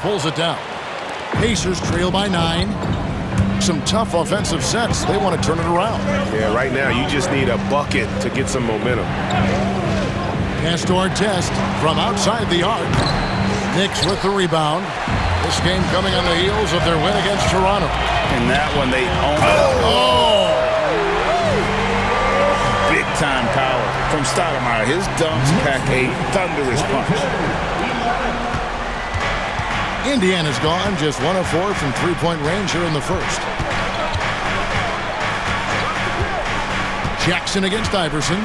Pulls it down. Pacers trail by 9. Some tough offensive sets. They want to turn it around. Yeah, right now you just need a bucket to get some momentum. Pass to Artest from outside the arc. Knicks with the rebound. This game coming on the heels of their win against Toronto. And that one they own it. Oh! Big-time power from Stoudemire. His dunks pack a thunderous punch. Indiana's gone just 1 of 4 from three-point range here in the first. Jackson against Iverson.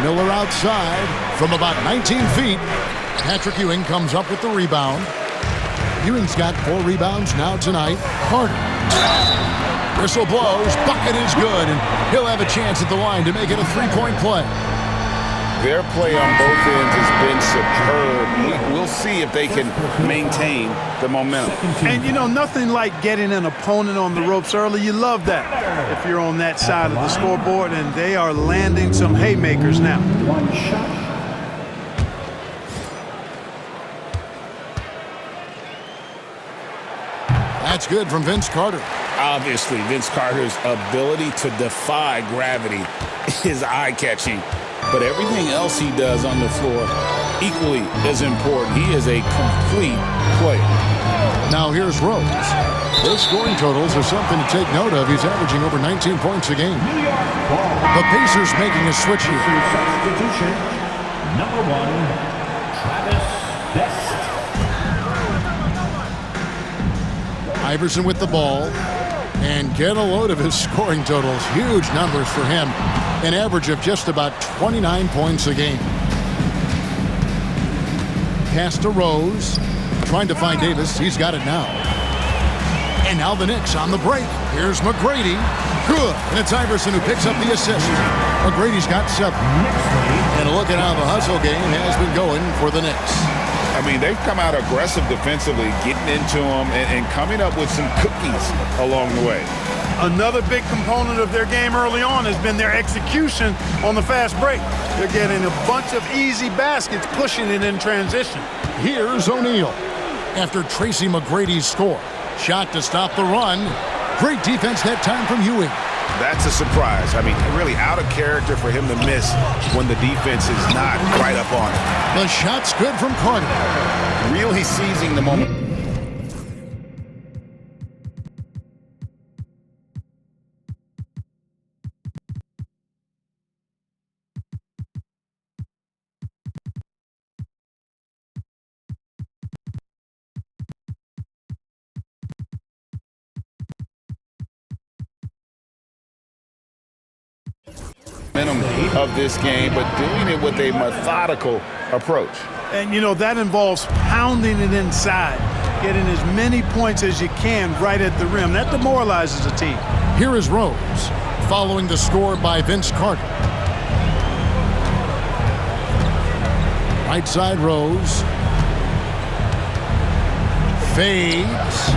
Miller outside from about 19 feet. Patrick Ewing comes up with the rebound. Ewing's got 4 rebounds now tonight. Carter. Whistle blows. Bucket is good, and he'll have a chance at the line to make it a three-point play. Their play on both ends has been superb. We'll see if they can maintain the momentum. And, you know, nothing like getting an opponent on the ropes early. You love that if you're on that side of the scoreboard, and they are landing some haymakers now. That's good from Vince Carter. Obviously, Vince Carter's ability to defy gravity is eye-catching. But everything else he does on the floor, equally as important. He is a complete player. Now here's Rose. Those scoring totals are something to take note of. He's averaging over 19 points a game. The Pacers making a switch here. Substitution. Number 1, Travis Best. Iverson with the ball. And get a load of his scoring totals. Huge numbers for him. An average of just about 29 points a game. Pass to Rose. Trying to find Davis. He's got it now. And now the Knicks on the break. Here's McGrady. Good. And it's Iverson who picks up the assist. McGrady's got 7. And look at how the hustle game has been going for the Knicks. I mean, they've come out aggressive defensively, getting into them and coming up with some cookies along the way. Another big component of their game early on has been their execution on the fast break. They're getting a bunch of easy baskets, pushing it in transition. Here's O'Neal. After Tracy McGrady's score. Shot to stop the run. Great defense that time from Ewing. That's a surprise. I mean, really out of character for him to miss when the defense is not right up on it. The shot's good from Carter. Really seizing the moment. Of this game, but doing it with a methodical approach. And, you know, that involves pounding it inside, getting as many points as you can right at the rim. That demoralizes a team. Here is Rose, following the score by Vince Carter. Right side Rose. Fades.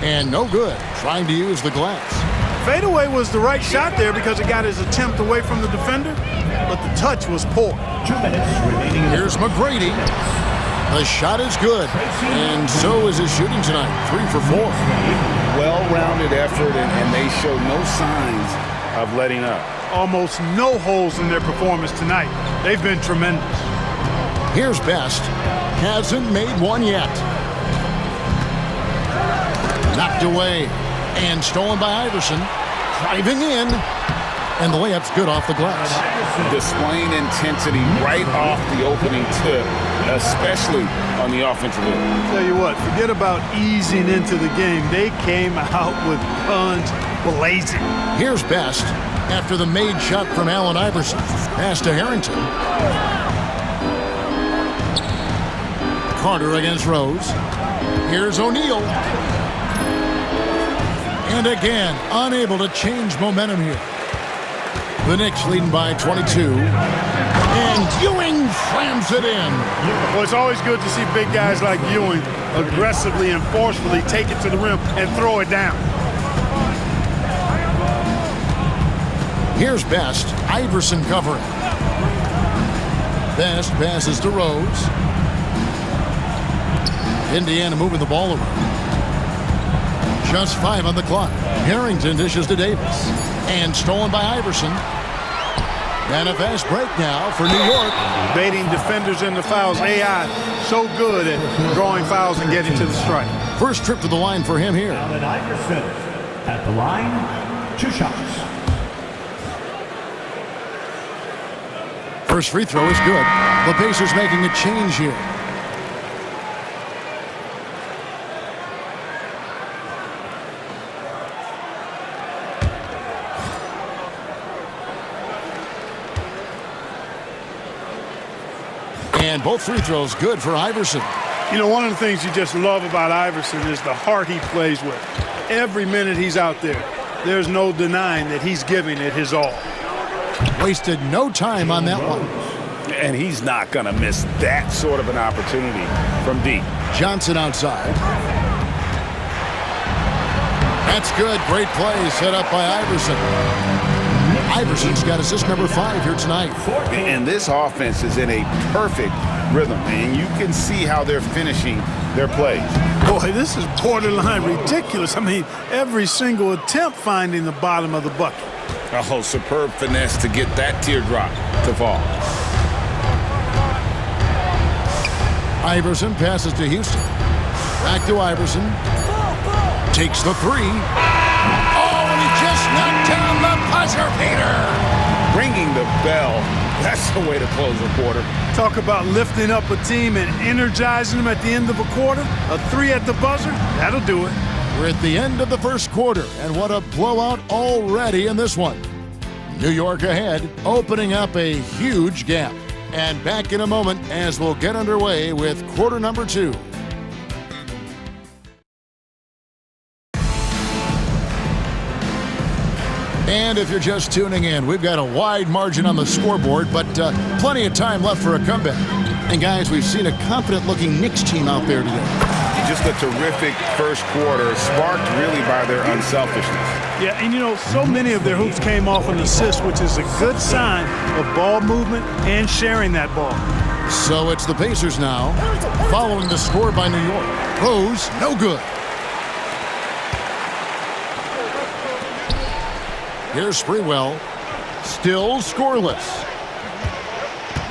And no good. Trying to use the glass. Fadeaway was the right shot there because it got his attempt away from the defender, but the touch was poor. 2 minutes remaining. Here's McGrady. The shot is good, and so is his shooting tonight. 3 for 4. Well-rounded effort, and they show no signs of letting up. Almost no holes in their performance tonight. They've been tremendous. Here's Best. Hasn't made one yet. Knocked away. And stolen by Iverson. Driving in. And the layup's good off the glass. Displaying intensity right off the opening tip, especially on the offensive end. Tell you what, forget about easing into the game. They came out with guns blazing. Here's Best after the made shot from Allen Iverson. Pass to Harrington. Carter against Rose. Here's O'Neal. And again, unable to change momentum here. The Knicks leading by 22. And Ewing slams it in. Well, it's always good to see big guys like Ewing aggressively and forcefully take it to the rim and throw it down. Here's Best. Iverson covering. Best passes to Rose. Indiana moving the ball around. Just 5 on the clock. Harrington dishes to Davis. And stolen by Iverson. And a fast break now for New York. Baiting defenders into fouls. AI so good at drawing fouls and getting to the strike. First trip to the line for him here. Allen Iverson at the line, 2 shots. First free throw is good. The Pacers making a change here. And both free throws good for Iverson. You know, one of the things you just love about Iverson is the heart he plays with. Every minute he's out there, there's no denying that he's giving it his all. Wasted no time on that one. And he's not going to miss that sort of an opportunity from deep. Johnson outside. That's good. Great play set up by Iverson. Iverson's got assist number 5 here tonight. And this offense is in a perfect rhythm, and you can see how they're finishing their plays. Boy, this is borderline ridiculous. I mean, every single attempt finding the bottom of the bucket. Oh, superb finesse to get that teardrop to fall. Iverson passes to Houston. Back to Iverson. Takes the 3. Oh, and he just knocked down the buzzer beater. Ringing the bell, that's the way to close a quarter. Talk about lifting up a team and energizing them at the end of a quarter. A 3 at the buzzer, that'll do it. We're at the end of the first quarter, and what a blowout already in this one. New York ahead, opening up a huge gap. And back in a moment as we'll get underway with quarter number 2. And if you're just tuning in, we've got a wide margin on the scoreboard, but plenty of time left for a comeback. And guys, we've seen a confident-looking Knicks team out there today. Just a terrific first quarter, sparked really by their unselfishness. Yeah, and you know, so many of their hoops came off an assist, which is a good sign of ball movement and sharing that ball. So it's the Pacers now, following the score by New York. Rose, no good. Here's Sprewell, still scoreless.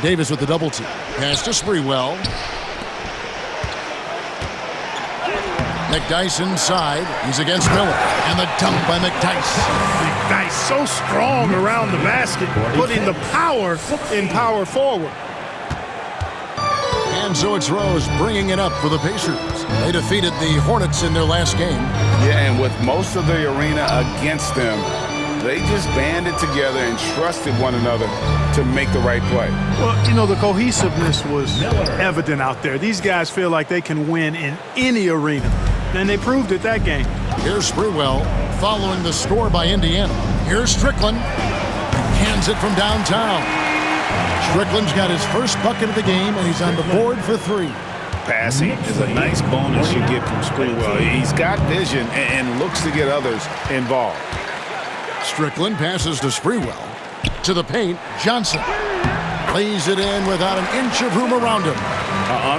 Davis with the double team. Pass to Sprewell. McDyess inside. He's against Miller. And the dunk by McDyess. McDyess so strong around the basket, putting the power in power forward. And so it's Rose bringing it up for the Pacers. They defeated the Hornets in their last game. Yeah, and with most of the arena against them, they just banded together and trusted one another to make the right play. Well, you know, the cohesiveness was evident out there. These guys feel like they can win in any arena, and they proved it that game. Here's Sprewell following the score by Indiana. Here's Strickland. Hands it from downtown. Strickland's got his first bucket of the game, and he's on the board for 3. Passing is a nice bonus you get from Sprewell. He's got vision and looks to get others involved. Strickland passes to Sprewell. To the paint, Johnson lays it in without an inch of room around him.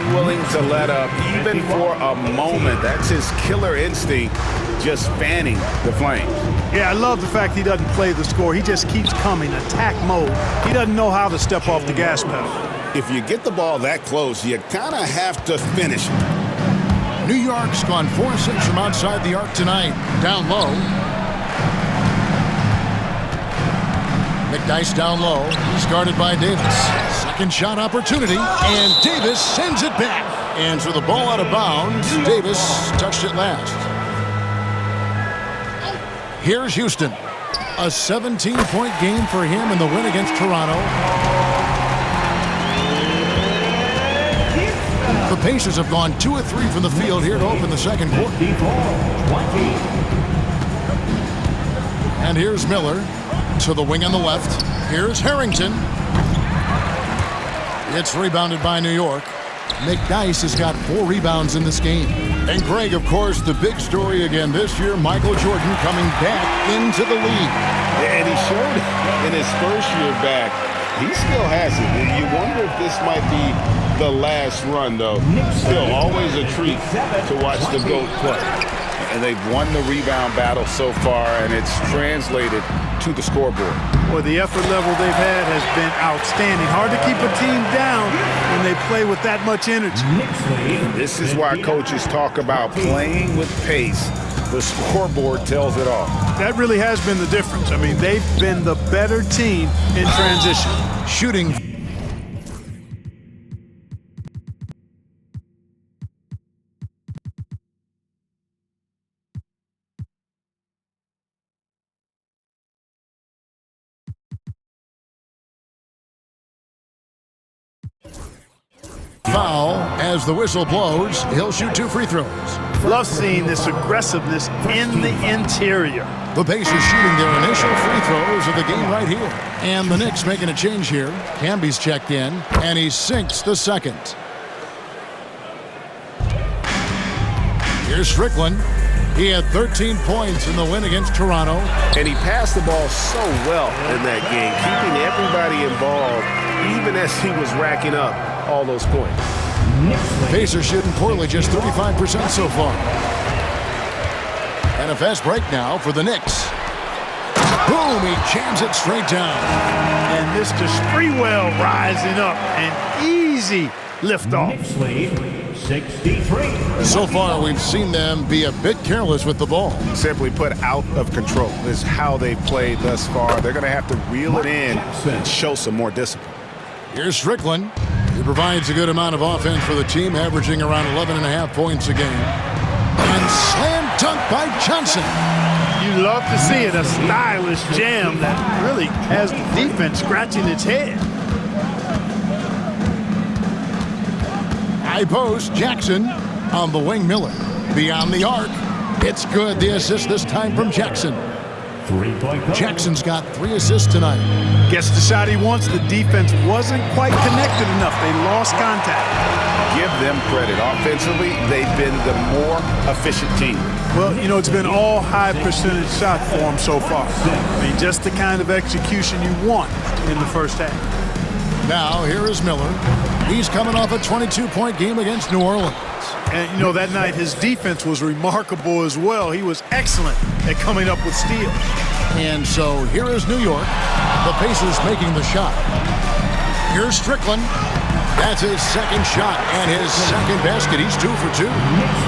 Unwilling to let up even for a moment. That's his killer instinct, just fanning the flames. Yeah, I love the fact he doesn't play the score. He just keeps coming, attack mode. He doesn't know how to step off the gas pedal. If you get the ball that close, you kind of have to finish it. New York's gone 4-6 from outside the arc tonight. Down low. McDyess down low. He's guarded by Davis. Second shot opportunity, and Davis sends it back. And so the ball out of bounds. Davis touched it last. Here's Houston. A 17-point game for him in the win against Toronto. The Pacers have gone 2 of 3 from the field here to open the second quarter. And here's Miller. To the wing on the left. Here's Harrington. It's rebounded by New York. McDyess has got 4 rebounds in this game. And Greg, of course, the big story again this year, Michael Jordan coming back into the league. And he showed in his first year back He still has it. You wonder if this might be the last run, though. Still, always a treat to watch the GOAT play. And they've won the rebound battle so far, and it's translated to the scoreboard. Well, the effort level they've had has been outstanding. Hard to keep a team down when they play with that much energy. This is why coaches talk about playing with pace. The scoreboard tells it all. That really has been the difference. I mean, they've been the better team in transition. Shooting. Foul as the whistle blows. He'll shoot 2 free throws. Love seeing this aggressiveness in the interior. The Pacers shooting their initial free throws of the game right here. And the Knicks making a change here. Camby's checked in, and he sinks the second. Here's Strickland. He had 13 points in the win against Toronto. And he passed the ball so well in that game, keeping everybody involved, even as he was racking up all those points. Pacers shooting poorly, just 35% so far. And a fast break now for the Knicks. Boom, he jams it straight down. And Mr. Sprewell rising up, an easy liftoff. Knicks lead 63. So far, we've seen them be a bit careless with the ball. Simply put, out of control is how they've played thus far. They're going to have to reel it in and show some more discipline. Here's Strickland. He provides a good amount of offense for the team, averaging around 11.5 points a game. And slam dunk by Johnson. You love to see it, a stylish jam that really has the defense scratching its head. High post, Jackson on the wing, Miller. Beyond the arc. It's good. The assist this time from Jackson. Jackson's got 3 assists tonight. Gets the shot he wants. The defense wasn't quite connected enough. They lost contact. Give them credit. Offensively, they've been the more efficient team. Well, you know, it's been all high percentage shots for them so far. I mean, just the kind of execution you want in the first half. Now, here is Miller. He's coming off a 22-point game against New Orleans. And, you know, that night his defense was remarkable as well. He was excellent at coming up with steals. And so here is New York. The Pacers making the shot. Here's Strickland. That's his second shot and his second basket. He's 2 for 2.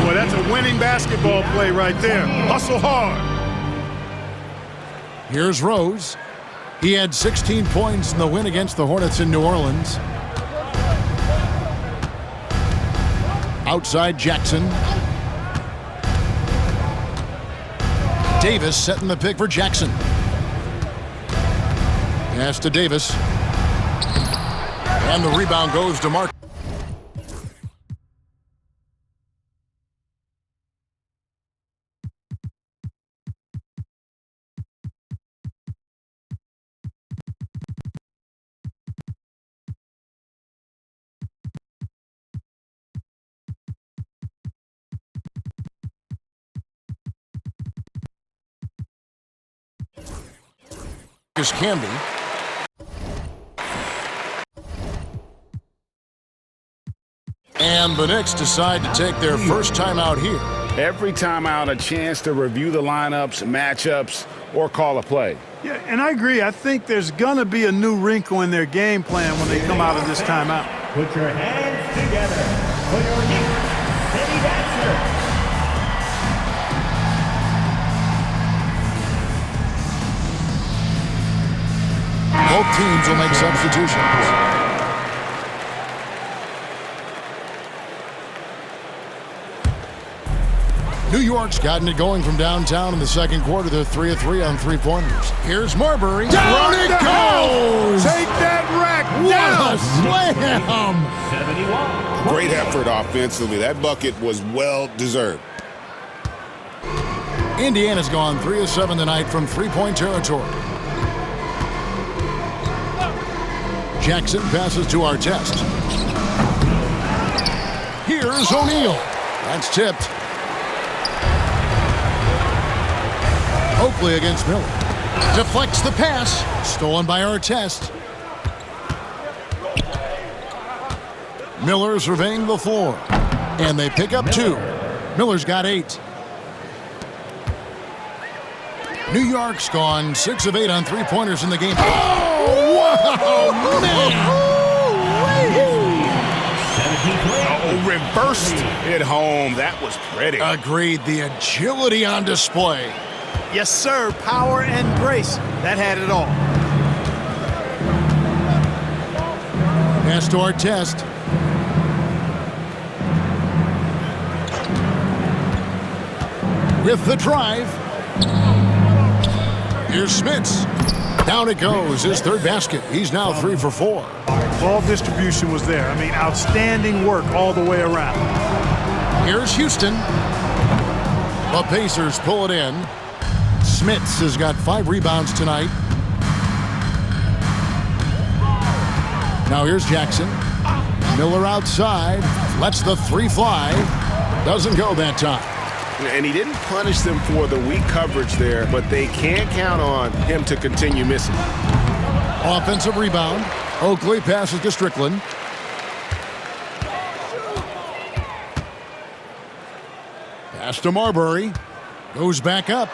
Boy, that's a winning basketball play right there. Hustle hard. Here's Rose. He had 16 points in the win against the Hornets in New Orleans. Outside Jackson. Davis setting the pick for Jackson. Pass to Davis. And the rebound goes to Mark. Camby. And the Knicks decide to take their first time out here. Every time out, a chance to review the lineups, matchups, or call a play. Yeah, and I agree. I think there's going to be a new wrinkle in their game plan when they come out of this timeout. Put your hands together for your Knicks City Dancer. Both teams will make substitutions. New York's gotten it going from downtown in the second quarter. They're 3 of 3 on 3-pointers. Here's Marbury. Down it goes! Take that rack What a slam! 71. Great effort offensively. That bucket was well deserved. Indiana's gone 3 of 7 tonight from 3-point territory. Jackson passes to Artest. Here's O'Neal. That's tipped. Oakley against Miller. Deflects the pass. Stolen by Artest. Miller surveying the floor. And they pick up 2. Miller's got 8. New York's gone 6 of 8 on three-pointers in the game. Oh, wow, man! Oh, reversed it home. That was pretty. Agreed. The agility on display. Yes, sir. Power and grace. That had it all. Pass to Artest. With the drive. Here's Smits. Down it goes. His third basket. He's now 3 for 4. Ball distribution was there. I mean, outstanding work all the way around. Here's Houston. The Pacers pull it in. Smits has got 5 rebounds tonight. Now here's Jackson. Miller outside. Lets the 3 fly. Doesn't go that time. And he didn't punish them for the weak coverage there, but they can't count on him to continue missing. Offensive rebound. Oakley passes to Strickland. Pass to Marbury. Goes back up.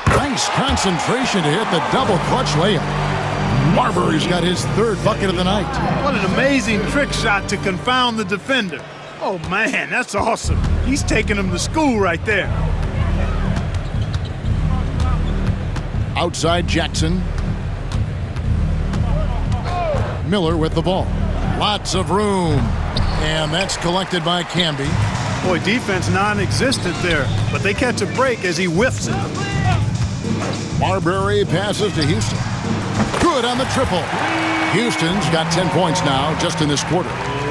Nice concentration to hit the double clutch layup. Marbury's got his 3rd bucket of the night. What an amazing trick shot to confound the defender. Oh, man, that's awesome. He's taking him to school right there. Outside Jackson. Miller with the ball. Lots of room. And that's collected by Camby. Boy, defense non-existent there, but they catch a break as he whiffs it. Marbury passes to Houston. Good on the triple. Houston's got 10 points now just in this quarter.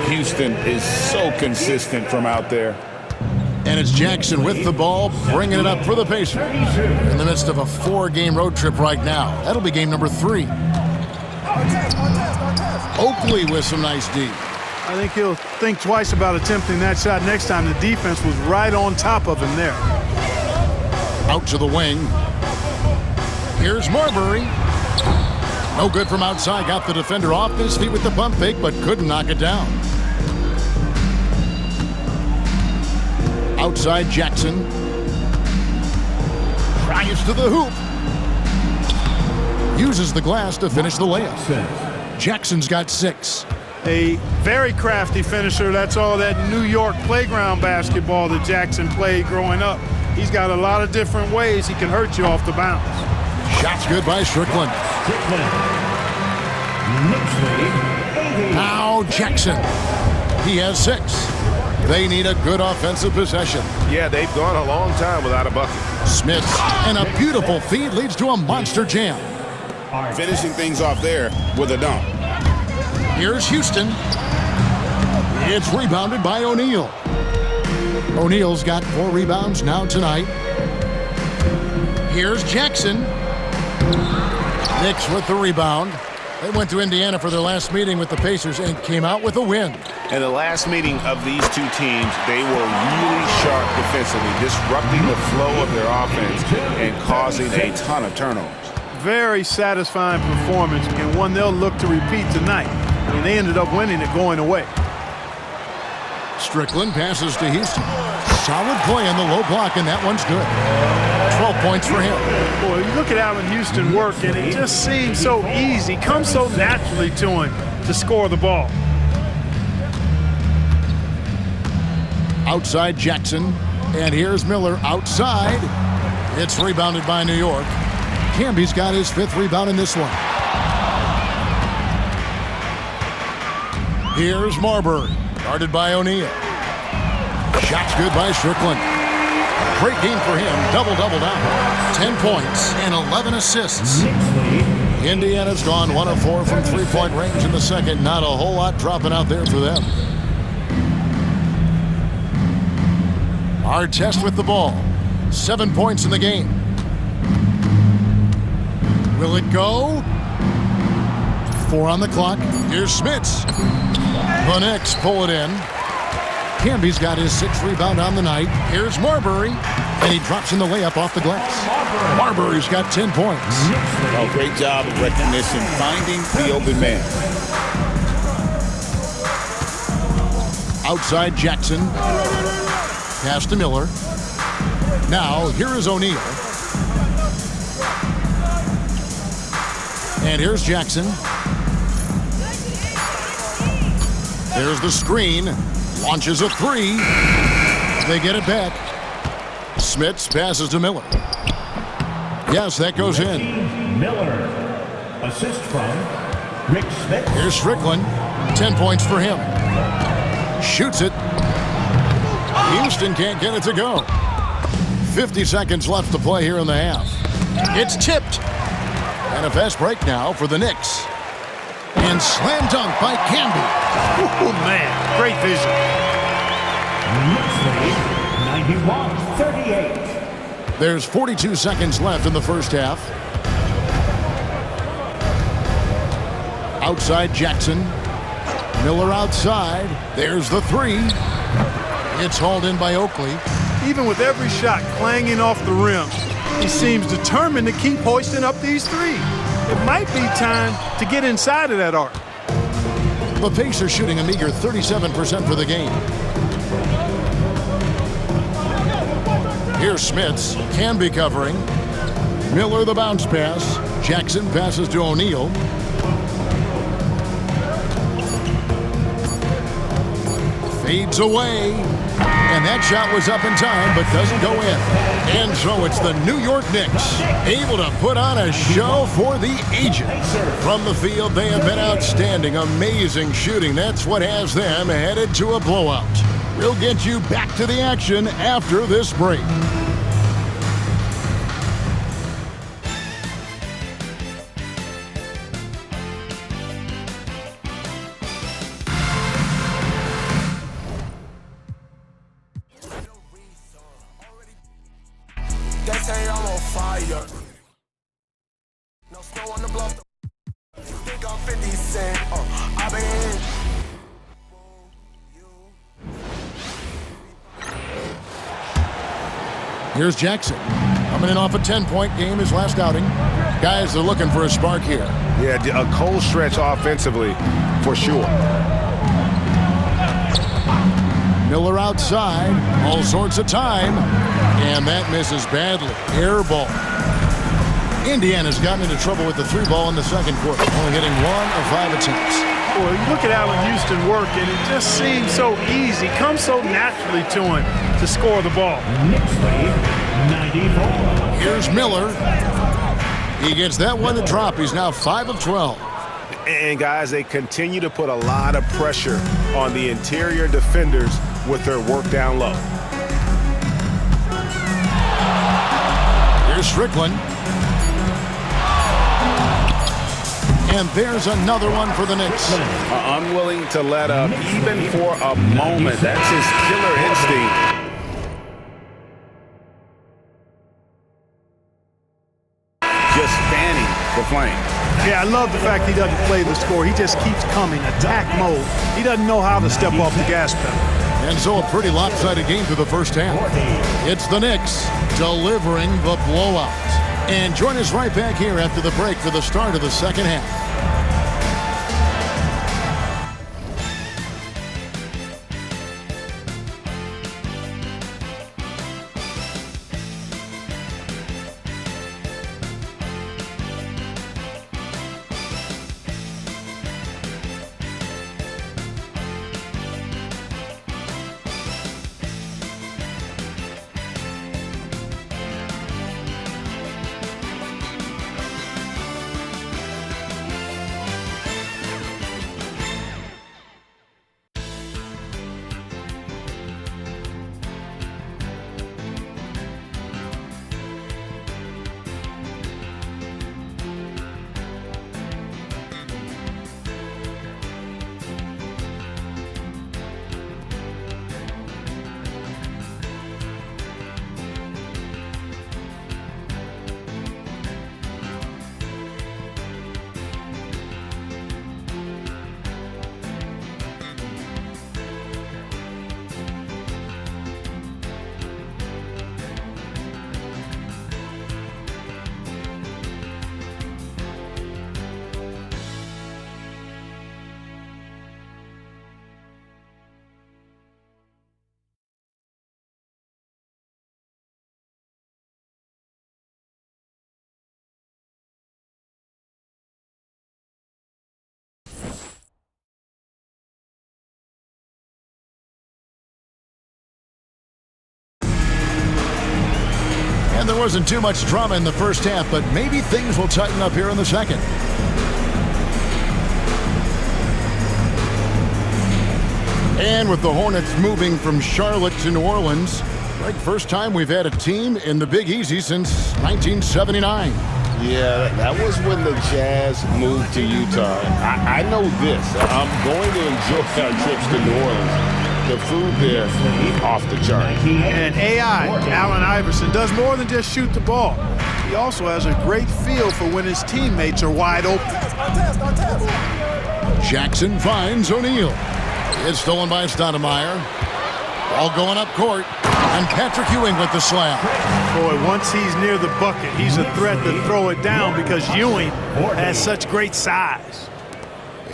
Houston is so consistent from out there. And it's Jackson with the ball, bringing it up for the Pacers. In the midst of a 4-game road trip right now. That'll be game number 3. Oakley with some nice D. I think he'll think twice about attempting that shot next time. The defense was right on top of him there. Out to the wing. Here's Marbury. No good from outside. Got the defender off his feet with the pump fake, but couldn't knock it down. Outside Jackson. Drives to the hoop. Uses the glass to finish the layup. Jackson's got 6. A very crafty finisher. That's all that New York playground basketball that Jackson played growing up. He's got a lot of different ways he can hurt you off the bounce. Shot's good by Strickland. Now Jackson. He has 6. They need a good offensive possession. Yeah, they've gone a long time without a bucket. Smith and a beautiful feed leads to a monster jam. Finishing things off there with a dunk. Here's Houston. It's rebounded by O'Neal. O'Neal's got 4 rebounds now tonight. Here's Jackson. Knicks with the rebound. They went to Indiana for their last meeting with the Pacers and came out with a win. In the last meeting of these two teams, they were really sharp defensively, disrupting the flow of their offense and causing a ton of turnovers. Very satisfying performance, and one they'll look to repeat tonight. I mean, they ended up winning it going away. Strickland passes to Houston. Solid play on the low block, and that one's good. 12 points for him. Boy, you look at Allen Houston work, and it just seems so easy, comes so naturally to him to score the ball. Outside Jackson, and here's Miller outside. It's rebounded by New York. Camby's got his 5th rebound in this one. Here's Marbury, guarded by O'Neal. Shot's good by Strickland. Great game for him, double-double now. 10 points and 11 assists. Indiana's gone 1 of 4 from three-point range in the second. Not a whole lot dropping out there for them. Artest with the ball. 7 points in the game. Will it go? 4 on the clock. Here's Smits. The Knicks pull it in. Camby's got his 6th rebound on the night. Here's Marbury, and he drops in the layup off the glass. Marbury's got 10 points. Oh, great job of recognition, finding the open man. Outside Jackson. Pass to Miller. Now, here is O'Neal. And here's Jackson. There's the screen. Launches a three. They get it back. Smits passes to Miller. Yes, that goes in. Miller. Assist from Rick Smits. Here's Strickland. 10 points for him. Shoots it. Houston can't get it to go. 50 seconds left to play here in the half. It's tipped. And a fast break now for the Knicks. And slam dunk by Camby. Oh, man. Great vision. Knicks lead 91-38. There's 42 seconds left in the first half. Outside Jackson. Miller outside. There's the three. It's hauled in by Oakley. Even with every shot clanging off the rim, he seems determined to keep hoisting up these three. It might be time to get inside of that arc. The Pacers shooting a meager 37% for the game. Here's Smits. Camby covering. Miller the bounce pass. Jackson passes to O'Neal. Fades away. And that shot was up in time, but doesn't go in. And so it's the New York Knicks, able to put on a show for the ages. From the field, they have been outstanding, amazing shooting. That's what has them headed to a blowout. We'll get you back to the action after this break. They say I'm on fire. No snow on the bluff. Think I'm 50 Cent. I been. Here's Jackson. Coming in off a 10-point game, his last outing. Guys are looking for a spark here. Yeah, a cold stretch offensively, for sure. Miller outside, all sorts of time, and that misses badly. Air ball. Indiana's gotten into trouble with the three ball in the second quarter, only hitting 1 of 5 attempts. Boy, you look at Allen Houston work, and it just seems so easy, comes so naturally to him to score the ball. Knicks lead 94. Here's Miller. He gets that one to drop. He's now 5 of 12. And guys, they continue to put a lot of pressure on the interior defenders with their work down low. Here's Strickland. And there's another one for the Knicks. Unwilling to let up even for a moment. That's his killer instinct. Just fanning the flame. Yeah, I love the fact he doesn't play the score. He just keeps coming, attack mode. He doesn't know how to step off the gas pedal. And so a pretty lopsided game through the first half. It's the Knicks delivering the blowout. And join us right back here after the break for the start of the second half. And there wasn't too much drama in the first half, but maybe things will tighten up here in the second. And with the Hornets moving from Charlotte to New Orleans, like first time we've had a team in the Big Easy since 1979. Yeah, that was when the Jazz moved to Utah. I know this. I'm going to enjoy our trips to New Orleans. The food there, off the chart. And AI, Allen Iverson, does more than just shoot the ball. He also has a great feel for when his teammates are wide open. Jackson finds O'Neal. It's stolen by Stoudemire. Ball going up court. And Patrick Ewing with the slam. Boy, once he's near the bucket, he's a threat to throw it down because Ewing has such great size.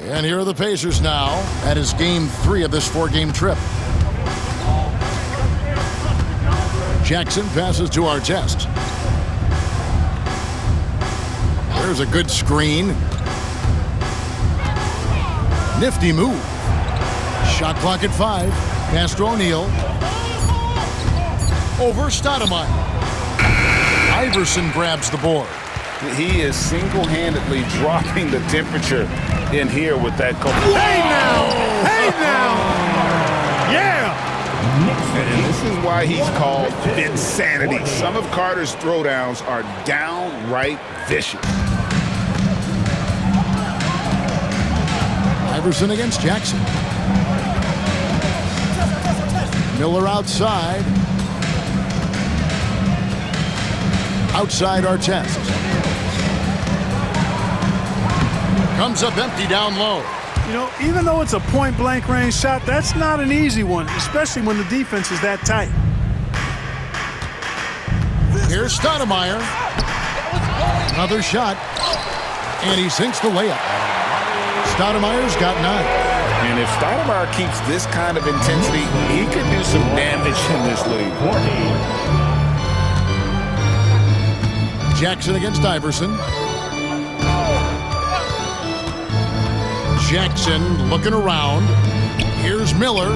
And here are the Pacers now. That is game 3 of this 4-game trip. Jackson passes to Artest. There's a good screen. Nifty move. Shot clock at 5. Pass to O'Neal. Over Stoudemire. Iverson grabs the board. He is single-handedly dropping the temperature in here with that coach. Hey now! Hey now! Yeah! And this is why he's called Vinsanity. Some of Carter's throwdowns are downright vicious. Iverson against Jackson. Miller outside. Outside Artest. Comes up empty down low. You know, even though it's a point-blank range shot, that's not an easy one, especially when the defense is that tight. Here's Stoudemire. Another shot. And he sinks the layup. Stoudemire's got 9. And if Stoudemire keeps this kind of intensity, he could do some damage in this league. Jackson against Iverson. Jackson looking around. Here's Miller.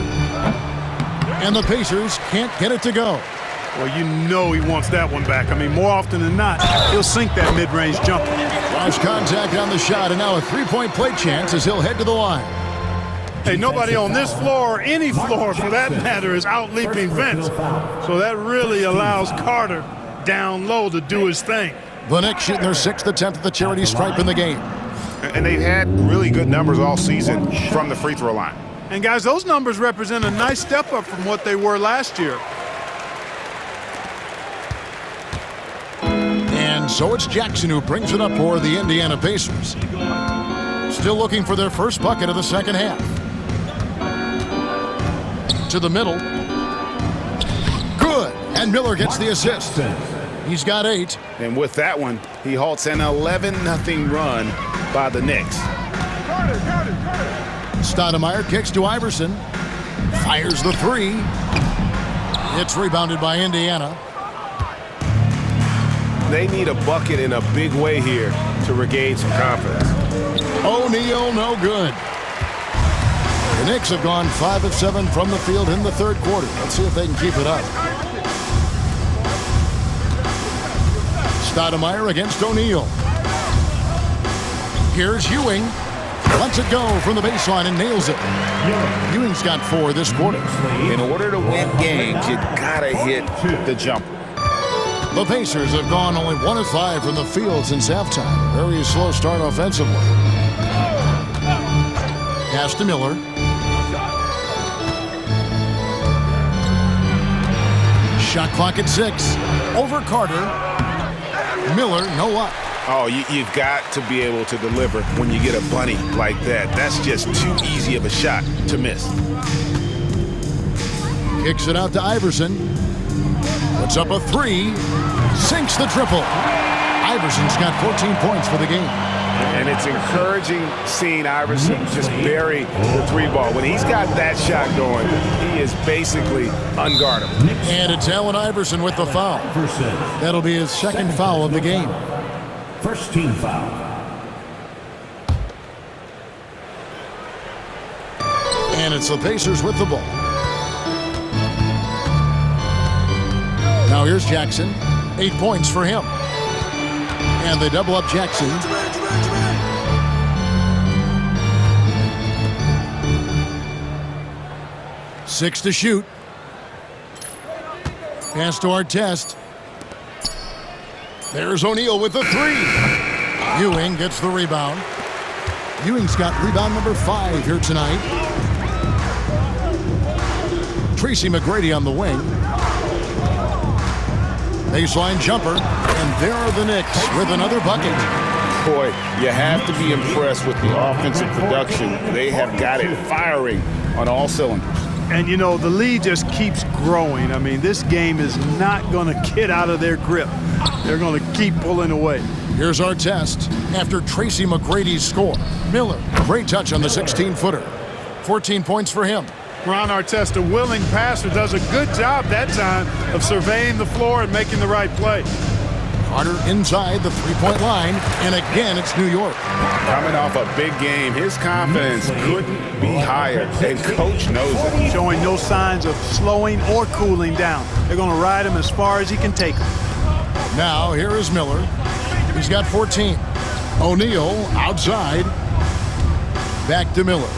And the Pacers can't get it to go. Well, you know he wants that one back. I mean, more often than not, he'll sink that mid-range jumper. Lost contact on the shot, and now a 3-point play chance as he'll head to the line. Hey, nobody on this floor or any floor for that matter is out-leaping Vince. So that really allows Carter down low to do his thing. The Knicks shooting their 6th attempt at the charity stripe in the game. And they've had really good numbers all season from the free throw line. And guys, those numbers represent a nice step up from what they were last year. And so it's Jackson who brings it up for the Indiana Pacers. Still looking for their first bucket of the second half. To the middle. Good. And Miller gets the assist. He's got 8. And with that one, he halts an 11-0 run by the Knicks. Stoudemire kicks to Iverson. Fires the 3. It's rebounded by Indiana. They need a bucket in a big way here to regain some confidence. O'Neal, no good. The Knicks have gone 5 of 7 from the field in the third quarter. Let's see if they can keep it up. Stoudemire against O'Neal. Here's Ewing. Lets it go from the baseline and nails it. Ewing's got 4 this quarter. In order to win games, you gotta hit the jumper. The Pacers have gone only 1 of 5 from the field since halftime. Very slow start offensively. Pass to Miller. Shot clock at 6. Over Carter. Miller, no luck. Oh, you've got to be able to deliver when you get a bunny like that. That's just too easy of a shot to miss. Kicks it out to Iverson. Puts up a 3. Sinks the triple. Iverson's got 14 points for the game. And it's encouraging seeing Iverson just bury the 3 ball. When he's got that shot going, he is basically unguardable. And it's Allen Iverson with the foul. That'll be his second foul of the game. First team foul. And it's the Pacers with the ball. Now here's Jackson. 8 points for him. And they double up Jackson. Six to shoot. Pass to Artest. There's O'Neal with the three. Ewing gets the rebound. Ewing's got rebound number 5 here tonight. Tracy McGrady on the wing. Baseline jumper, and there are the Knicks with another bucket. Boy, you have to be impressed with the offensive production. They have got it firing on all cylinders. And, you know, the lead just keeps growing. I mean, this game is not going to get out of their grip. They're going to keep pulling away. Here's Artest after Tracy McGrady's score. Miller, great touch on the 16-footer. 14 points for him. Ron Artest, a willing passer, does a good job that time of surveying the floor and making the right play. Carter inside the three-point line, and again it's New York. Coming off a big game, his confidence couldn't be higher, and Coach knows it. Showing no signs of slowing or cooling down. They're going to ride him as far as he can take him. Now here is Miller. He's got 14. O'Neal outside. Back to Miller.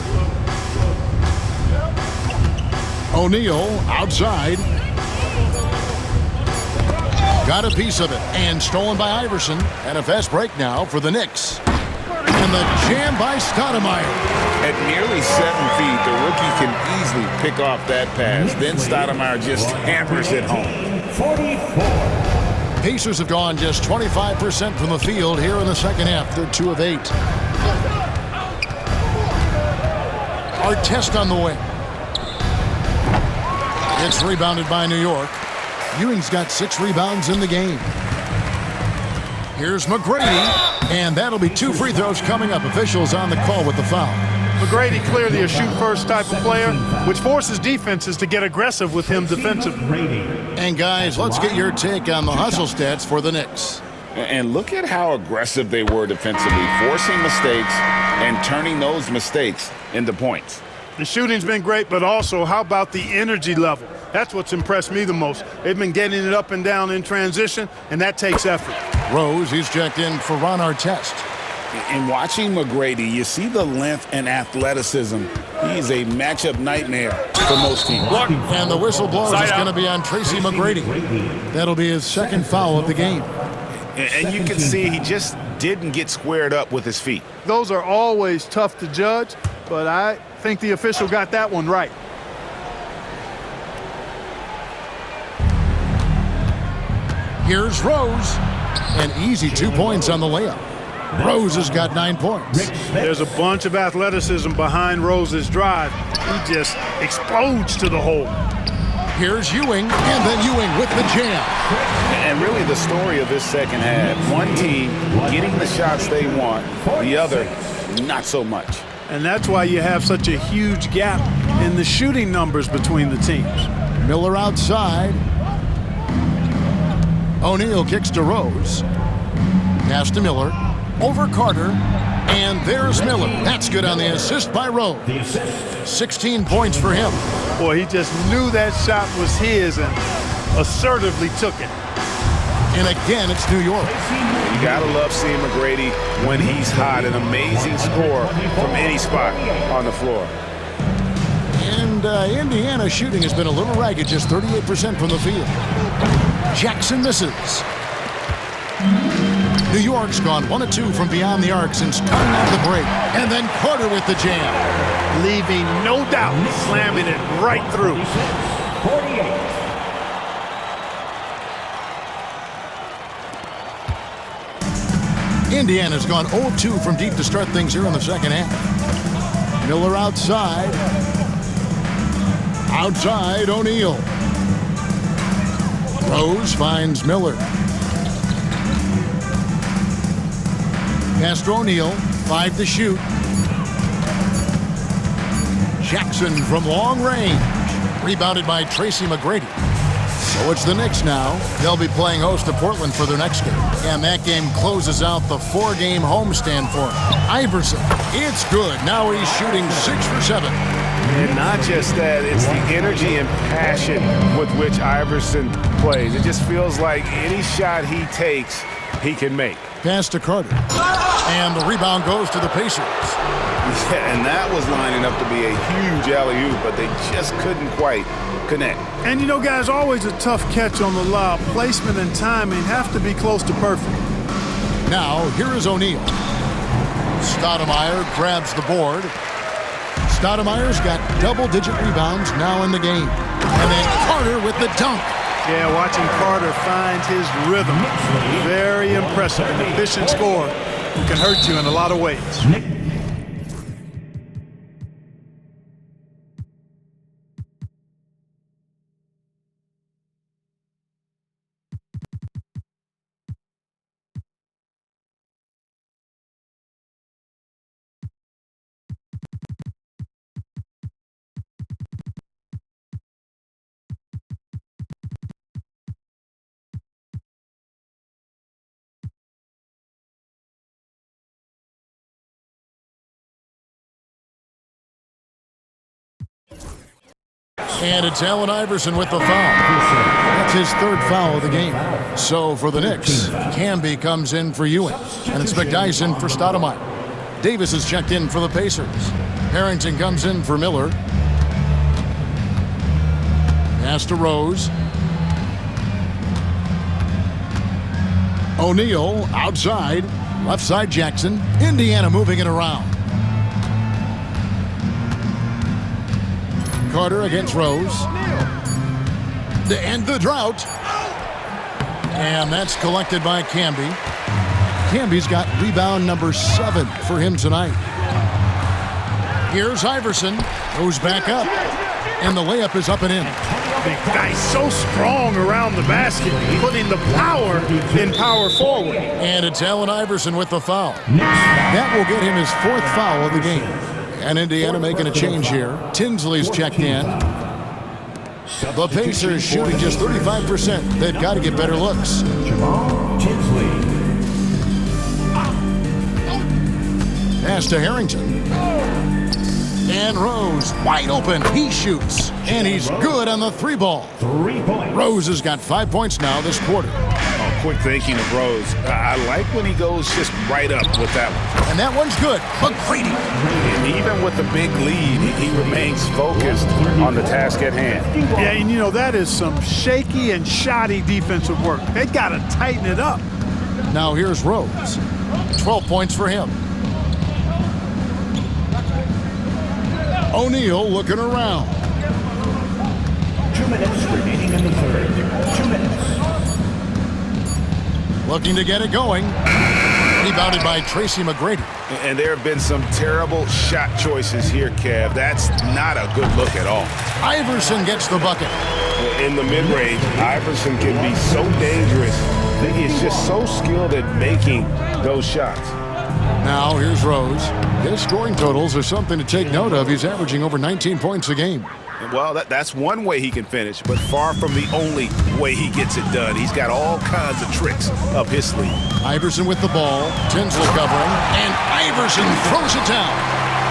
O'Neal outside. Got a piece of it and stolen by Iverson. And a fast break now for the Knicks. And the jam by Stoudemire. At nearly 7 feet, the rookie can easily pick off that pass. Then Stoudemire just hammers it home. 44. Pacers have gone just 25% from the field here in the second half. They're 2 of 8. Artest on the wing. It's rebounded by New York. Ewing's got 6 rebounds in the game. Here's McGrady, and that'll be 2 free throws coming up. Officials on the call with the foul. McGrady clearly a shoot-first type of player, which forces defenses to get aggressive with him defensively. And guys, let's get your take on the hustle stats for the Knicks. And look at how aggressive they were defensively, forcing mistakes and turning those mistakes into points. The shooting's been great, but also how about the energy level? That's what's impressed me the most. They've been getting it up and down in transition, and that takes effort. Rose, he's checked in for Ron Artest. In watching McGrady, you see the length and athleticism. He's a matchup nightmare for most teams. And the whistle blows is going to be on Tracy McGrady. That'll be his second foul of the game. And you can see he just didn't get squared up with his feet. Those are always tough to judge, but I think the official got that one right. Here's Rose. An easy 2 points on the layup. Rose has got 9 points. There's a bunch of athleticism behind Rose's drive. He just explodes to the hole. Here's Ewing, and then Ewing with the jam. And really the story of this second half, one team getting the shots they want, the other not so much. And that's why you have such a huge gap in the shooting numbers between the teams. Miller outside. O'Neal kicks to Rose. Pass to Miller. Over Carter. And there's Miller. That's good on the assist by Rose. 16 points for him. Boy, he just knew that shot was his and assertively took it. And again, it's New York. You gotta love seeing McGrady when he's hot. An amazing score from any spot on the floor. And Indiana shooting has been a little ragged, just 38% from the field. Jackson misses. New York's gone 1 of 2 from beyond the arc since coming out of the break. And then Carter with the jam. Leaving no doubt, slamming it right through. 48. Indiana's gone 0-2 from deep to start things here in the second half. Miller outside. Outside, O'Neal. Rose finds Miller. Pass to O'Neal. 5 to shoot. Jackson from long range. Rebounded by Tracy McGrady. So it's the Knicks now. They'll be playing host to Portland for their next game. And that game closes out the 4-game homestand for him. Iverson, it's good. Now he's shooting 6 for 7. And not just that, it's the energy and passion with which Iverson plays. It just feels like any shot he takes, he can make. Pass to Carter. And the rebound goes to the Pacers. Yeah, and that was lining up to be a huge alley-oop, but they just couldn't quite connect. And you know, guys, always a tough catch on the lob. Placement and timing have to be close to perfect. Now, here is O'Neal. Stoudemire grabs the board. Stoudemire's got double-digit rebounds now in the game. And then Carter with the dunk. Yeah, watching Carter find his rhythm. Very impressive. An efficient scorer who can hurt you in a lot of ways. And it's Allen Iverson with the foul. That's his third foul of the game. So for the Knicks, Camby comes in for Ewing. And it's McDyson for Stoudemire. Davis is checked in for the Pacers. Harrington comes in for Miller. Pass to Rose. O'Neal outside. Left side Jackson. Indiana moving it around. Carter against Rose. To end the drought. And that's collected by Camby. Camby's got rebound number 7 for him tonight. Here's Iverson. Goes back up. And the layup is up and in. Big guy so strong around the basket, putting the power in power forward. And it's Allen Iverson with the foul. That will get him his 4th foul of the game. And Indiana making a change here. Tinsley's checked in. The Pacers shooting just 35%. They've got to get better looks. Pass to Harrington. And Rose wide open. He shoots. And he's good on the 3-ball. Rose has got 5 points now this quarter. Quick thinking of Rose. I like when he goes just right up with that one. And that one's good. McGrady. And even with the big lead, he remains focused on the task at hand. Yeah, and you know, that is some shaky and shoddy defensive work. They got to tighten it up. Now here's Rose. 12 points for him. O'Neal looking around. 2 minutes remaining in the third. 2 minutes. Looking to get it going. Rebounded by Tracy McGrady. And there have been some terrible shot choices here, Kev. That's not a good look at all. Iverson gets the bucket. In the mid-range, Iverson can be so dangerous. He is just so skilled at making those shots. Now here's Rose. His scoring totals are something to take note of. He's averaging over 19 points a game. Well, that's one way he can finish, but far from the only way he gets it done. He's got all kinds of tricks up his sleeve. Iverson with the ball. Tinsley covering. And Iverson throws it down.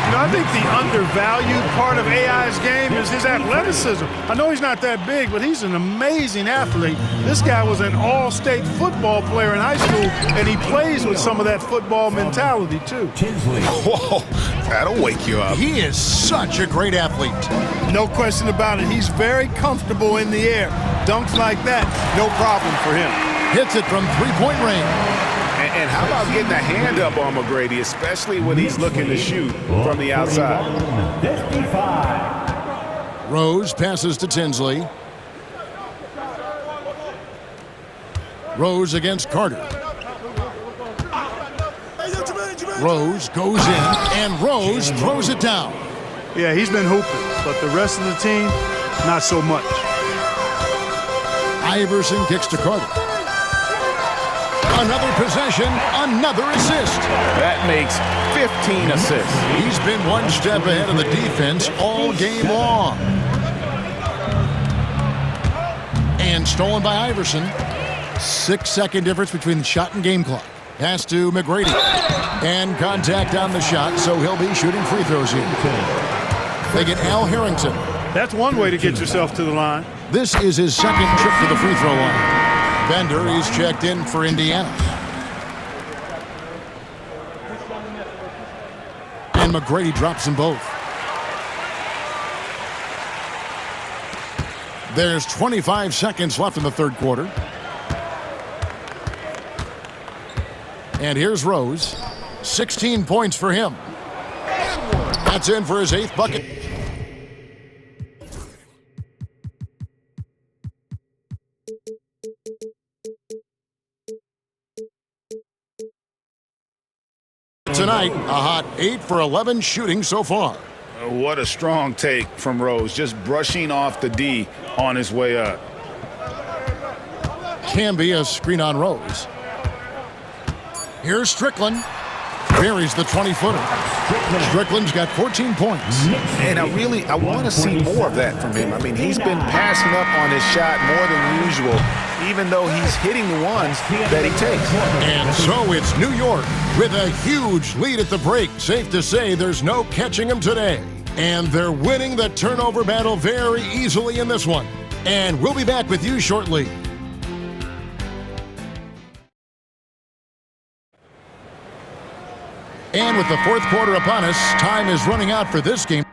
You know, I think the undervalued part of AI's game is his athleticism. I know he's not that big, but he's an amazing athlete. This guy was an all-state football player in high school, and he plays with some of that football mentality, too. Whoa, that'll wake you up. He is such a great athlete. No question about it. He's very comfortable in the air. Dunks like that, no problem for him. Hits it from three-point range. And how about getting a hand up on McGrady, especially when he's looking to shoot from the outside? 55. Rose passes to Tinsley. Rose against Carter. Rose goes in, and Rose throws it down. Yeah, he's been hooping, but the rest of the team, not so much. Iverson kicks to Carter. Another possession, another assist. That makes 15 assists. He's been one step ahead of the defense all game long. And stolen by Iverson. 6-second difference between the shot and game clock. Pass to McGrady. And contact on the shot, so he'll be shooting free throws here. They get Al Harrington. That's one way to get yourself to the line. This is his second trip to the free throw line. Bender is checked in for Indiana. And McGrady drops them both. There's 25 seconds left in the third quarter. And here's Rose. 16 points for him. That's in for his 8th bucket. Tonight, a hot 8 for 11 shooting so far. What a strong take from Rose, just brushing off the D on his way up. Can be a screen on Rose. Here's Strickland. Buries the 20-footer. Strickland's got 14 points. And I want to see more of that from him. I mean, he's been passing up on his shot more than usual, even though he's hitting the ones that he takes. And so it's New York with a huge lead at the break. Safe to say there's no catching them today. And they're winning the turnover battle very easily in this one. And we'll be back with you shortly. And with the fourth quarter upon us, time is running out for this game.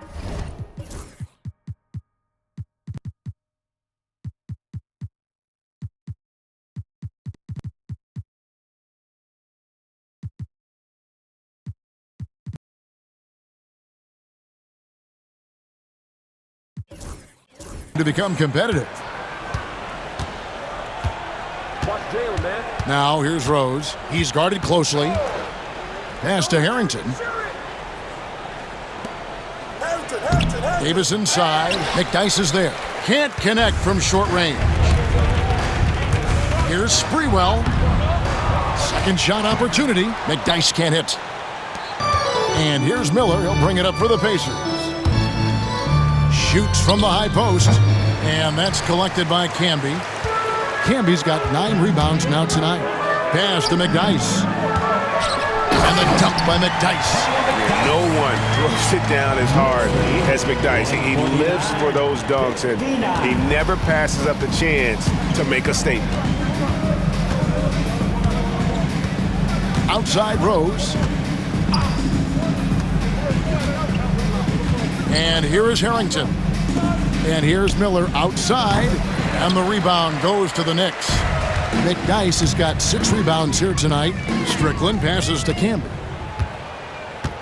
To become competitive. Now here's Rose. He's guarded closely. Pass to Harrington. Davis inside. McDyess is there. Can't connect from short range. Here's Sprewell. Second shot opportunity. McDyess can't hit. And here's Miller. He'll bring it up for the Pacers. Shoots from the high post. And that's collected by Camby. Camby's got 9 rebounds now tonight. Pass to McDyess. And the dunk by McDyess. No one throws it down as hard as McDyess. He lives for those dunks, and he never passes up the chance to make a statement. Outside Rose. And here is Harrington. And here's Miller outside. And the rebound goes to the Knicks. McDyess has got 6 rebounds here tonight. Strickland passes to Campbell.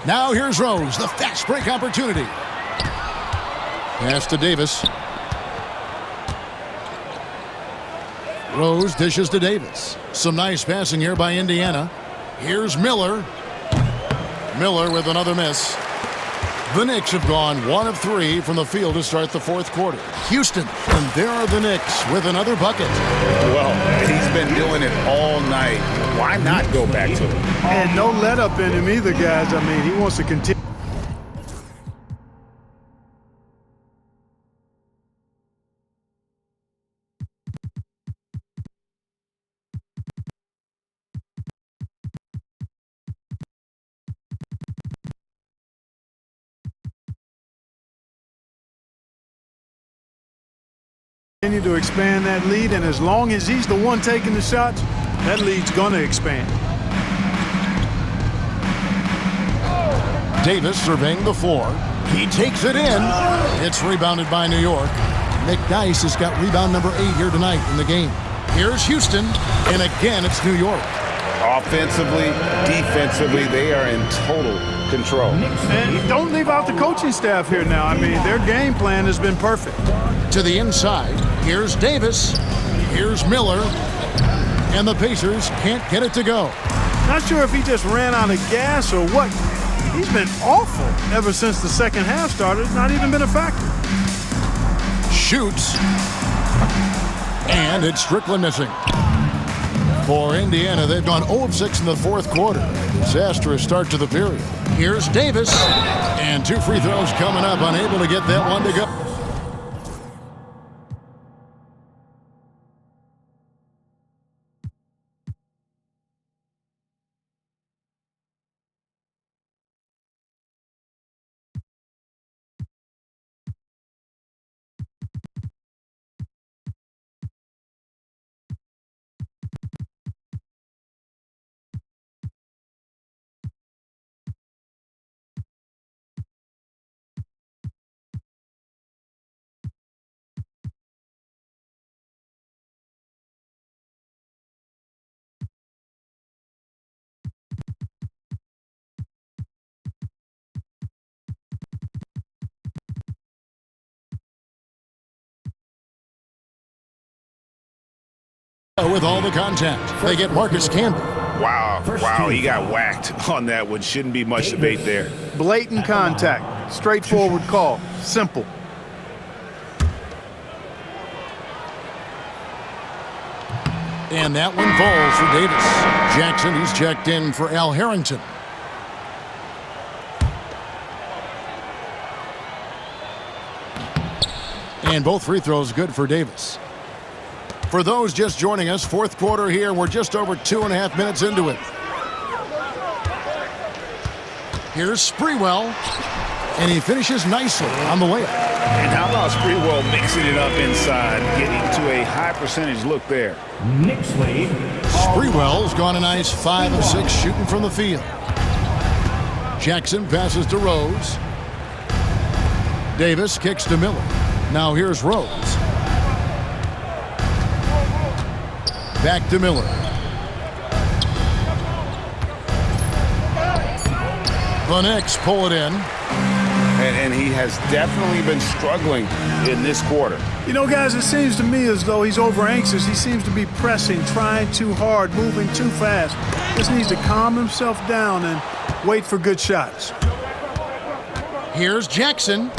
Now here's Rose, the fast break opportunity. Pass to Davis. Rose dishes to Davis. Some nice passing here by Indiana. Here's Miller. Miller with another miss. The Knicks have gone 1 of 3 from the field to start the fourth quarter. Houston, and there are the Knicks with another bucket. Well, he's been doing it all night. Why not go back to it? And no let up in him either, guys. I mean, he wants to continue. Continue to expand that lead, and as long as he's the one taking the shots, that lead's going to expand. Davis surveying the floor. He takes it in. It's rebounded by New York. McDyess has got rebound number 8 here tonight in the game. Here's Houston, and again it's New York. Offensively, defensively, they are in total control. And don't leave out the coaching staff here now. I mean, their game plan has been perfect. To the inside, here's Davis. Here's Miller. And the Pacers can't get it to go. Not sure if he just ran out of gas or what. He's been awful ever since the second half started. Not even been a factor. Shoots. And it's Strickland missing. For Indiana, they've gone 0 of 6 in the fourth quarter. Disastrous start to the period. Here's Davis. And 2 free throws coming up, unable to get that one to go. with all the contact. They get Marcus Camby. Wow, he got whacked on that one. Shouldn't be much debate there. Blatant contact. Straightforward call. Simple. And that one falls for Davis. Jackson, he's checked in for Al Harrington. And both free throws good for Davis. For those just joining us, fourth quarter here. We're just over 2.5 minutes into it. Here's Sprewell, and he finishes nicely on the layup. And how about Sprewell mixing it up inside, getting to a high percentage look there. Sprewell's gone a nice 5 of 6 shooting from the field. Jackson passes to Rose. Davis kicks to Miller. Now here's Rose. Back to Miller. The Knicks pull it in. And he has definitely been struggling in this quarter. You know, guys, it seems to me as though he's over anxious. He seems to be pressing, trying too hard, moving too fast. Just needs to calm himself down and wait for good shots. Here's Jackson.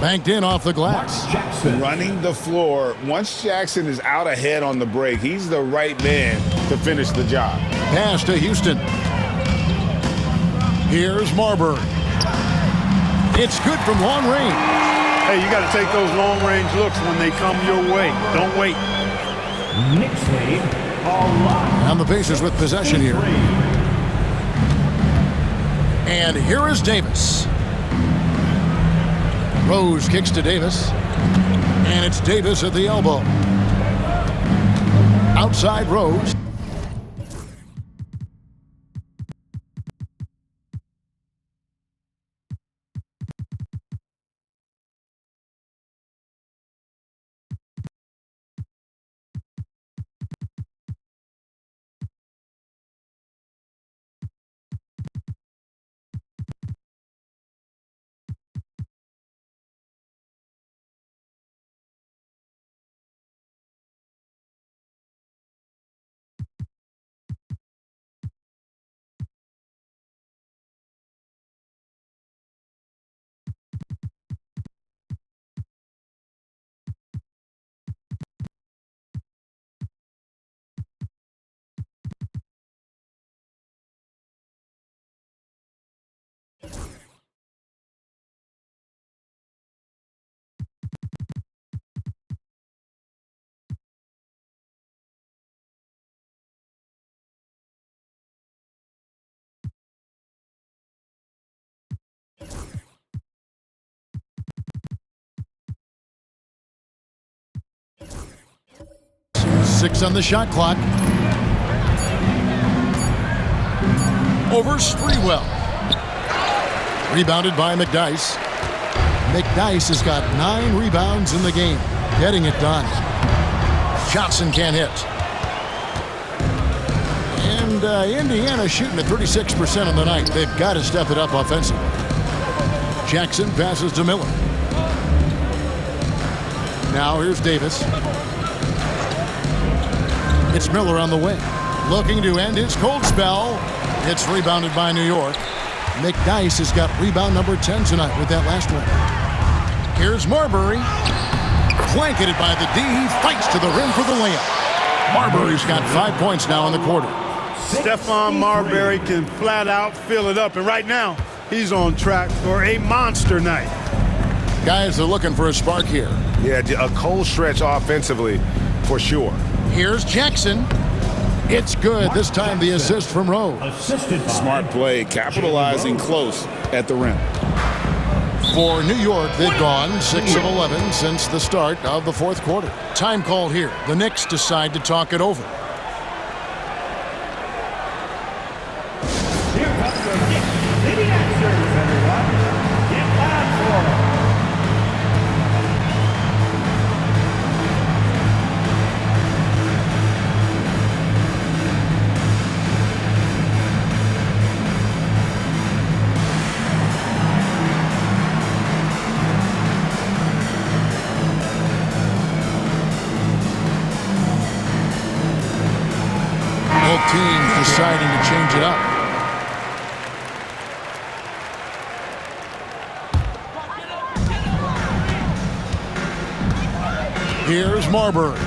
Banked in off the glass. Running the floor. Once Jackson is out ahead on the break, he's the right man to finish the job. Pass to Houston. Here's Marbury. It's good from long range. Hey, you got to take those long-range looks when they come your way. Don't wait. And the Pacers with possession here. And here is Davis. Rose kicks to Davis. And it's Davis at the elbow. Outside Rose. Six on the shot clock. Over Sprewell. Rebounded by McDyess. McDyess has got 9 rebounds in the game. Getting it done. Johnson can't hit. And Indiana shooting at 36% on the night. They've got to step it up offensively. Jackson passes to Miller. Now here's Davis. It's Miller on the wing. Looking to end his cold spell. It's rebounded by New York. McDyess has got rebound number 10 tonight with that last one. Here's Marbury. Blanketed by the D. He fights to the rim for the layup. Marbury's got 5 points now in the quarter. Stephon Marbury can flat out fill it up. And right now, he's on track for a monster night. Guys are looking for a spark here. Yeah, a cold stretch offensively for sure. Here's Jackson. It's good. This time the assist from Rose. Smart play, capitalizing close at the rim. For New York, they've gone 6 of 11 since the start of the fourth quarter. Time called here. The Knicks decide to talk it over. Here comes your Knicks City Answers, everyone. Get loud for them. Both teams deciding to change it up. Here's Marbury.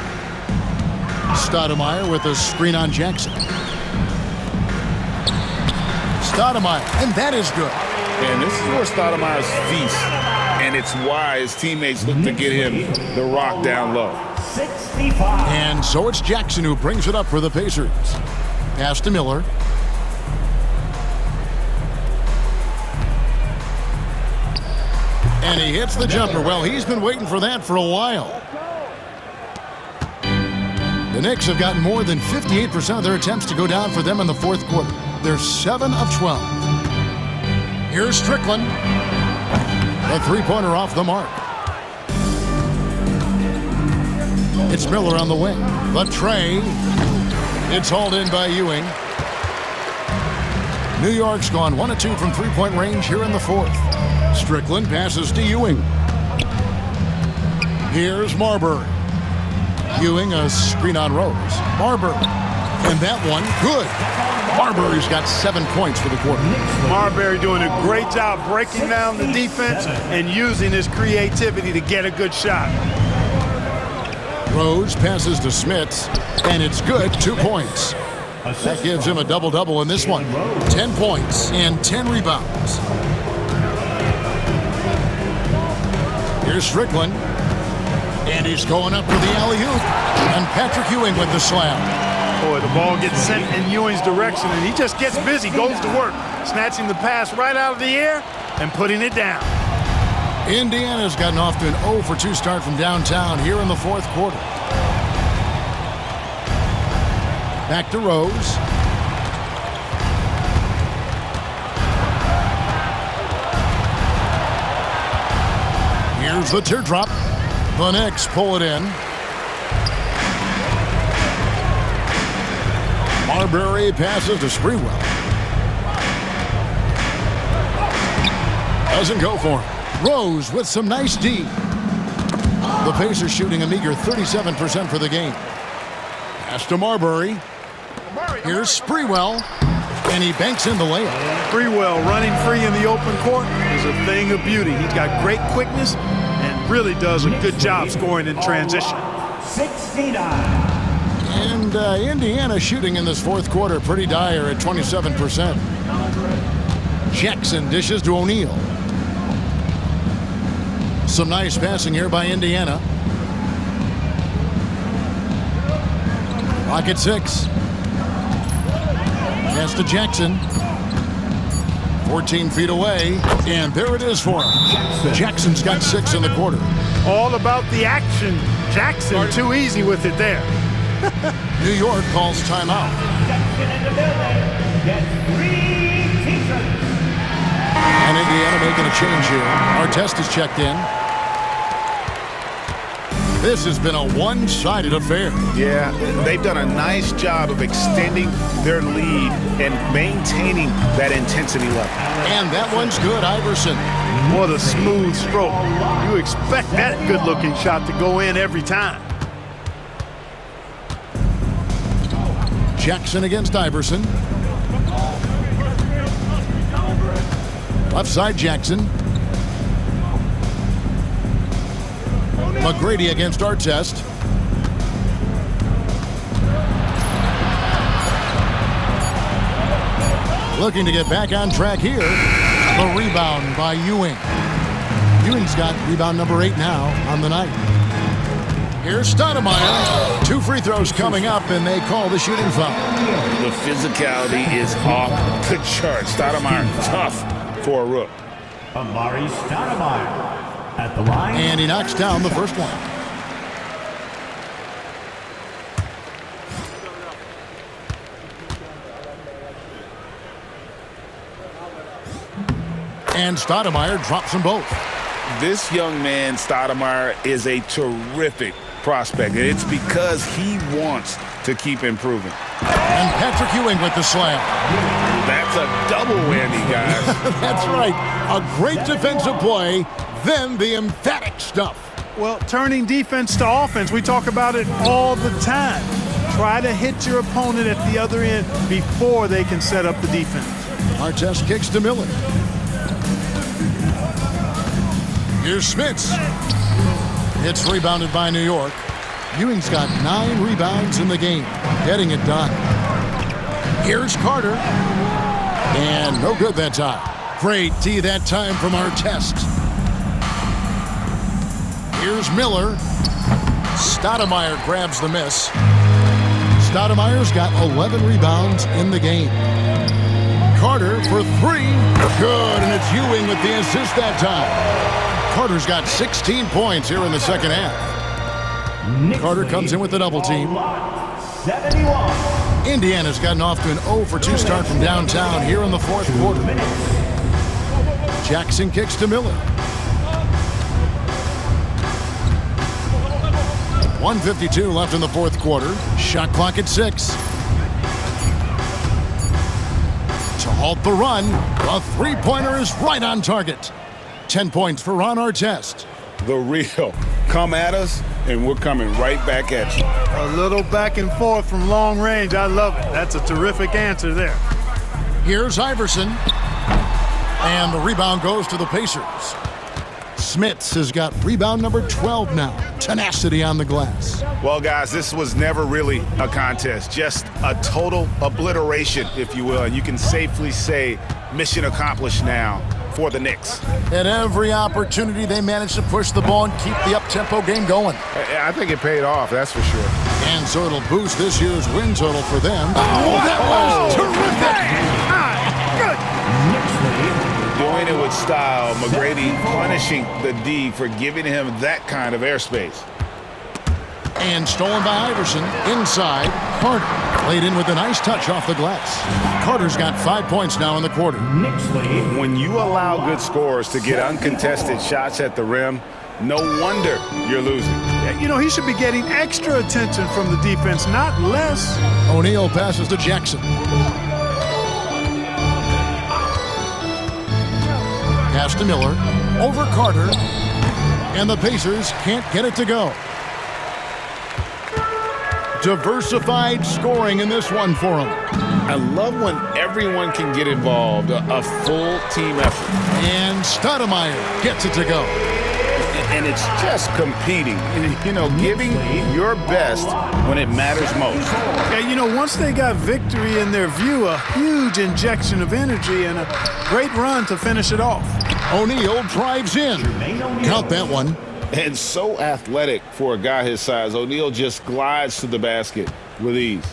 Stoudemire with a screen on Jackson. Stoudemire, and that is good. And this is where Stoudemire's feast, and it's why his teammates look to get him the rock down low. 65. And so it's Jackson who brings it up for the Pacers. Pass to Miller. And he hits the jumper. Well, he's been waiting for that for a while. The Knicks have gotten more than 58% of their attempts to go down for them in the fourth quarter. They're 7 of 12. Here's Strickland. A three-pointer off the mark. It's Miller on the wing. The tray. It's hauled in by Ewing. New York's gone 1 of 2 from three-point range here in the fourth. Strickland passes to Ewing. Here's Marbury. Ewing, a screen on Rose. Marbury. And that one, good. Marbury's got 7 points for the quarter. Marbury doing a great job breaking down the defense and using his creativity to get a good shot. Rose passes to Smits, and it's good, 2 points. That gives him a double-double in this one. 10 points and 10 rebounds. Here's Strickland. And he's going up for the alley-oop. And Patrick Ewing with the slam. Boy, the ball gets sent in Ewing's direction, and he just gets busy, goes to work, snatching the pass right out of the air and putting it down. Indiana's gotten off to an 0 for 2 start from downtown here in the fourth quarter. Back to Rose. Here's the teardrop. The Knicks pull it in. Marbury passes to Sprewell. Doesn't go for him. Rose with some nice D. The Pacers shooting a meager 37% for the game. Pass to Marbury. Here's Sprewell. And he banks in the layup. Sprewell running free in the open court is a thing of beauty. He's got great quickness and really does a good job scoring in transition. 69. And Indiana shooting in this fourth quarter pretty dire at 27%. Jackson dishes to O'Neal. Some nice passing here by Indiana. Clock at 6. Pass to Jackson. 14 feet away, and there it is for him. Jackson's got 6 in the quarter. All about the action. Jackson too easy with it there. New York calls timeout. And Indiana making a change here. Artest is checked in. This has been a one-sided affair. Yeah, they've done a nice job of extending their lead and maintaining that intensity level. And that one's good, Iverson. What a smooth stroke. You expect that good-looking shot to go in every time. Jackson against Iverson. Left side Jackson. McGrady against Artest. Looking to get back on track here. The rebound by Ewing. Ewing's got rebound number 8 now on the night. Here's Stoudemire. 2 free throws coming up, and they call the shooting foul. The physicality is off the charts. Stoudemire, tough for a rook. Amari Stoudemire at the line. And he knocks down the first one. And Stoudemire drops them both. This young man, Stoudemire, is a terrific prospect. It's because he wants to keep improving. And Patrick Ewing with the slam. That's a double whammy, guys. That's right. A great defensive play, then the emphatic stuff. Well, turning defense to offense, we talk about it all the time. Try to hit your opponent at the other end before they can set up the defense. Artest kicks to Miller. Here's Smits. It's rebounded by New York. Ewing's got 9 rebounds in the game, getting it done. Here's Carter. And no good that time. Great D that time from Artest. Here's Miller. Stoudemire grabs the miss. Stoudemire's got 11 rebounds in the game. Carter for 3. Good, and it's Ewing with the assist that time. Carter's got 16 points here in the second half. Carter comes in with the double team. 71. Indiana's gotten off to an 0 for 2 start from downtown here in the fourth quarter. Jackson kicks to Miller. 1:52 left in the fourth quarter. Shot clock at 6. To halt the run, a three-pointer is right on target. 10 points for Ron Artest. The real. Come at us, and we're coming right back at you. A little back and forth from long range. I love it. That's a terrific answer there. Here's Iverson. And the rebound goes to the Pacers. Smits has got rebound number 12 now. Tenacity on the glass. Well, guys, this was never really a contest. Just a total obliteration, if you will. And you can safely say mission accomplished now for the Knicks. At every opportunity, they managed to push the ball and keep the up-tempo game going. I think it paid off, that's for sure. And so it'll boost this year's win total for them. Oh, that was terrific! Doing it with style. McGrady punishing the D for giving him that kind of airspace. And stolen by Iverson. Inside, Carter laid in with a nice touch off the glass. Carter's got 5 points now in the quarter. When you allow good scorers to get uncontested shots at the rim, no wonder you're losing. You know, he should be getting extra attention from the defense, not less. O'Neal passes to Jackson. Pass to Miller. Over Carter. And the Pacers can't get it to go. Diversified scoring in this one for them. I love when everyone can get involved, a full team effort. And Stoudemire gets it to go. And it's just competing, you know, giving your best when it matters most. Yeah, you know, once they got victory in their view, a huge injection of energy and a great run to finish it off. O'Neal drives in. Count that one. And so athletic for a guy his size. O'Neal just glides to the basket with ease.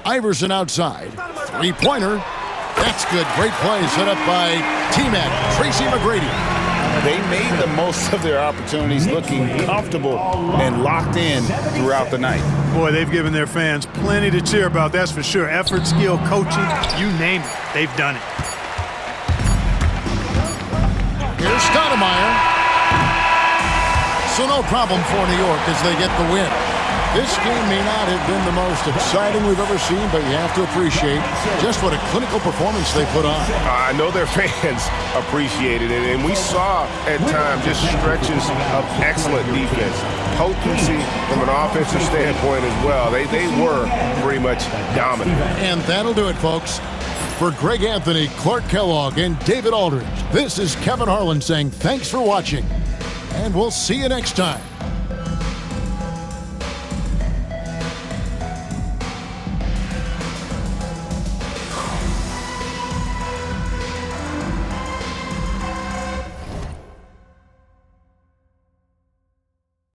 Iverson outside. Three-pointer. That's good. Great play set up by T-Mac, Tracy McGrady. They made the most of their opportunities, looking comfortable and locked in throughout the night. Boy, they've given their fans plenty to cheer about, that's for sure. Effort, skill, coaching, you name it, they've done it. Here's Stoudemire. So no problem for New York as they get the win. This game may not have been the most exciting we've ever seen, but you have to appreciate just what a clinical performance they put on. I know their fans appreciated it, and we saw at times just stretches of excellent defense. Potency from an offensive standpoint as well. They were pretty much dominant. And that'll do it, folks. For Greg Anthony, Clark Kellogg, and David Aldridge, this is Kevin Harlan saying thanks for watching, and we'll see you next time.